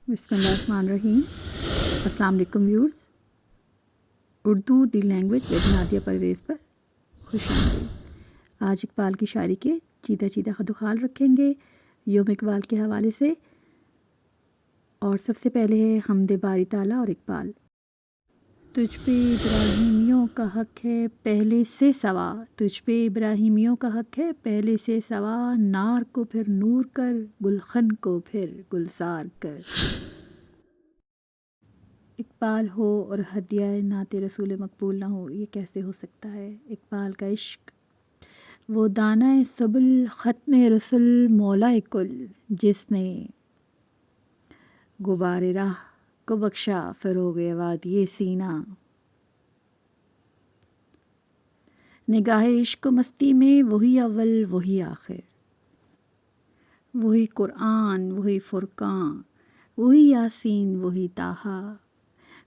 बिस्मिल्लाहिर्रहमानिर्रहीम। अस्सलाम वालेकुम viewers. Urdu the language with Nadia Parvez पर खुश आमदीद। आज इकबाल की शायरी के चीदा चीदा खदुखाल रखेंगे योम इकबाल के हवाले से। और सबसे पहले है हमदे बारी ताला और इकबाल। तुझ पे इब्राहिमियों का हक है पहले से सवा, तुझ पे इब्राहिमियों का हक है पहले से सवा, नार को फिर नूर कर, गुलखन को फिर गुलजार कर। इकबाल हो और हदिया नाते रसूल मकबूल ना हो, ये कैसे हो सकता है। इकबाल का इश्क वो दाना सबुल ख़त्म रसूल मौला कुल, जिसने गुबारे राह को बख्शा फ़रोग़ वादिये सीना। निगाह इश्क मस्ती में वही अव्वल वही आखिर, वही कुरान वही फुरकान वही यासीन वही ताहा,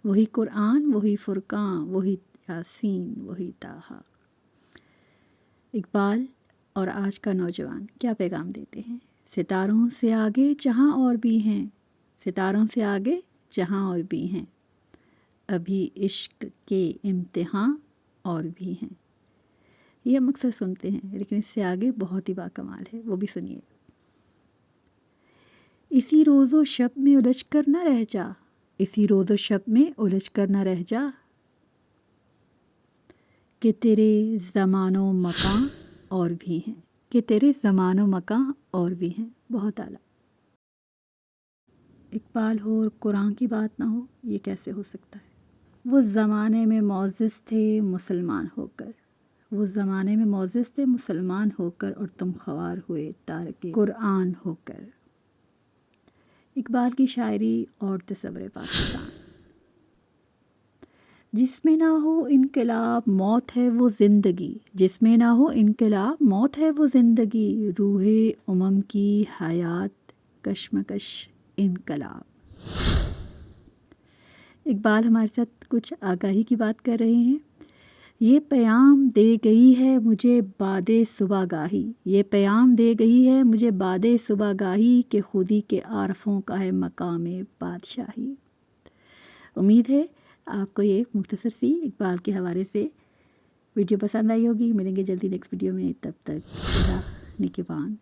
वही कुरान वही फुरकान वही यासीन वही ताहा। इकबाल और आज का नौजवान क्या पैगाम देते हैं। सितारों से आगे जहाँ और भी हैं, सितारों से आगे जहाँ और भी हैं, अभी इश्क के इम्तिहान और भी हैं। ये हम अक्सर सुनते हैं, लेकिन इससे आगे बहुत ही बाकमाल है, वो भी सुनिए। इसी रोज़ो शब में उलझ कर न रह जा, इसी रोज़ो शब में उलझ कर न रह जा, कि तेरे ज़मानो मकान और भी हैं, कि तेरे ज़मानो मकान और भी हैं। बहुत आला। इकबाल हो और कुरान की बात ना हो, ये कैसे हो सकता है। वो ज़माने में मौजिज़ थे मुसलमान होकर, वो ज़माने में मौजिज़ थे मुसलमान होकर, और तुम ख्वार हुए तारके कुरान होकर। इकबाल की शायरी और तसव्वुर पाकिस्तान। जिसमें ना हो इनकलाब मौत है वो ज़िंदगी, जिसमें ना हो इनकलाब मौत है वो ज़िंदगी, रूहे उमम की हयात कशमकश इनकलाब। इकबाल हमारे साथ कुछ आगाही की बात कर रहे हैं। ये पैगाम दे गई है मुझे बादे सुबहगाही, ये पैगाम दे गई है मुझे बादे सुबहगाही, के खुदी के आरफों का है मकामे बादशाही। उम्मीद है आपको ये मुख्तसर सी इकबाल के हवाले से वीडियो पसंद आई होगी। मिलेंगे जल्दी नेक्स्ट वीडियो में, तब तक निगहबान।